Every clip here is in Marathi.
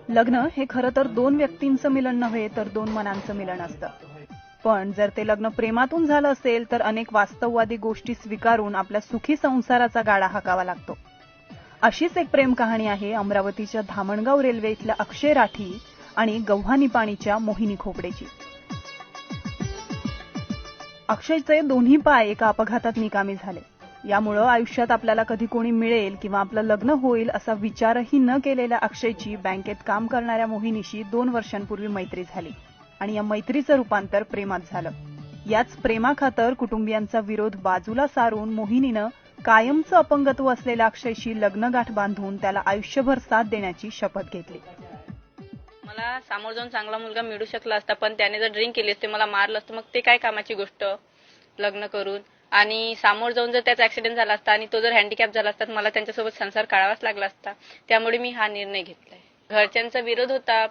लग्न हे खरं तर दोन व्यक्तींचं मिलन नव्हे तर दोन मनांचं मिलन असतं. पण जर ते लग्न प्रेमातून झालं असेल तर अनेक वास्तववादी गोष्टी स्वीकारून आपल्या सुखी संसाराचा गाडा हाकावा लागतो. अशीच एक प्रेम कहाणी आहे अमरावतीच्या धामणगाव रेल्वे इथल्या अक्षय राठी आणि गव्हाणी पाणीच्या मोहिनी खोपडेची. अक्षयचे दोन्ही पाय एका अपघातात निकामी झाले. यामुळे आयुष्यात आपल्याला कधी कोणी मिळेल किंवा आपलं लग्न होईल असा विचारही न केलेल्या अक्षयची बँकेत काम करणाऱ्या मोहिनीशी 2 वर्षांपूर्वी मैत्री झाली आणि या मैत्रीचं रूपांतर प्रेमात झालं. याच प्रेमाखातर कुटुंबियांचा विरोध बाजूला सारून मोहिनीनं कायमचं अपंगत्व असलेल्या अक्षयशी लग्नगाठ बांधून त्याला आयुष्यभर साथ देण्याची शपथ घेतली. मला समोर जाऊन चांगला मुलगा मिळू शकला असता, पण त्याने जर ड्रिंक केली असते, मला मारलं असतं, मग ते काय कामाची गोष्ट लग्न करून. आणि समोर जाऊन जर त्याचा ऍक्सिडेंट झाला असता आणि तो जर हँडिकॅप झाला असता, मला त्यांच्यासोबत संसार काढावाच लागला असता. त्यामुळे मी हा निर्णय घेतलाय. घरच्यांचा विरोध होता,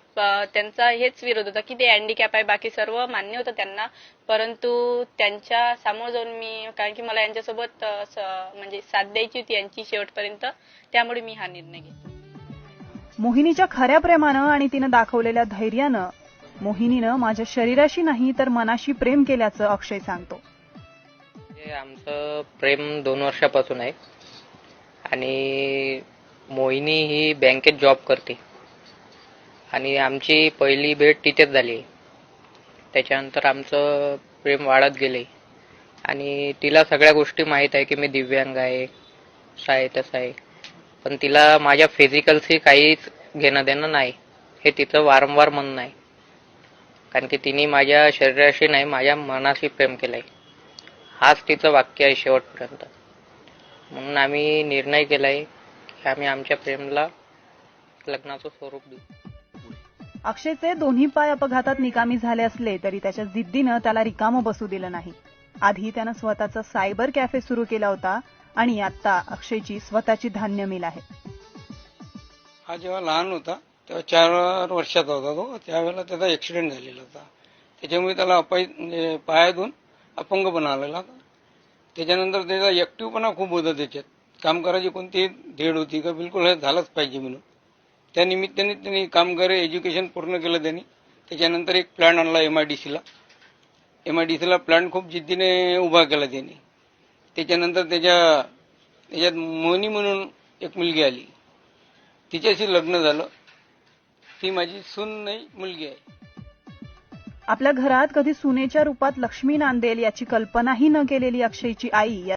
त्यांचा हेच विरोध होता की ते हँडिकॅप आहे, बाकी सर्व मान्य होतं त्यांना. परंतु त्यांच्या समोर जाऊन मी, कारण की मला यांच्यासोबत म्हणजे साथ द्यायची होती यांची शेवटपर्यंत, त्यामुळे मी हा निर्णय घेतला. मोहिनीच्या खऱ्या प्रेमानं आणि तिनं दाखवलेल्या धैर्यानं मोहिनीनं माझ्या शरीराशी नाही तर मनाशी प्रेम केल्याचं अक्षय सांगतो. आमचं प्रेम 2 वर्षापासून आहे आणि मोहिनी ही बँकेत जॉब करते आणि आमची पहिली भेट तिथेच झाली. त्याच्यानंतर आमचं प्रेम वाढत गेले आणि तिला सगळ्या गोष्टी माहीत आहे की मी दिव्यांग आहे, असं आहे तसं आहे. पण तिला माझ्या फिजिकलशी काहीच घेणं देणं नाही, हे तिचं वारंवार म्हणणं आहे. कारण की तिने माझ्या शरीराशी नाही, माझ्या मनाशी प्रेम केलंय. हाच तिचं वाक्य आहे शेवटपर्यंत. म्हणून आम्ही निर्णय केलाय की आम्ही आमच्या प्रेमला लग्नाचं स्वरूप देऊ. अक्षयचे दोन्ही पाय अपघातात निकामी झाले असले तरी त्याच्या जिद्दीनं त्याला रिकामं बसू दिलं नाही. आधी त्यानं स्वतःचा सायबर कॅफे सुरू केला होता आणि आता अक्षयची स्वतःची धान्य मिल आहे. हा जेव्हा लहान होता तेव्हा 4 वर्षाचा होता तो, त्यावेळेला त्याचा ऍक्सिडेंट झालेला होता. त्याच्यामुळे त्याला पायातून अपंगपणा आलेला. त्याच्यानंतर त्याचा ऍक्टिव्हपणा खूप होता, त्याच्यात काम करायची कोणती धेड होती का बिलकुल हे झालंच पाहिजे म्हणून. त्या निमित्ताने त्यांनी काम करे एज्युकेशन पूर्ण केलं त्यांनी. त्याच्यानंतर एक प्लॅन आणला एमआयडीसीला प्लॅन खूप जिद्दीने उभा केला त्यांनी. त्याच्यानंतर त्याच्यात मोहिनी म्हणून एक मुलगी आली, तिच्याशी लग्न झालं. ती माझी सून नाही, मुलगी आहे. आपल्या घरात कधी सुनेच्या रूपात लक्ष्मी नांदेल याची कल्पनाही न केलेली अक्षयची आई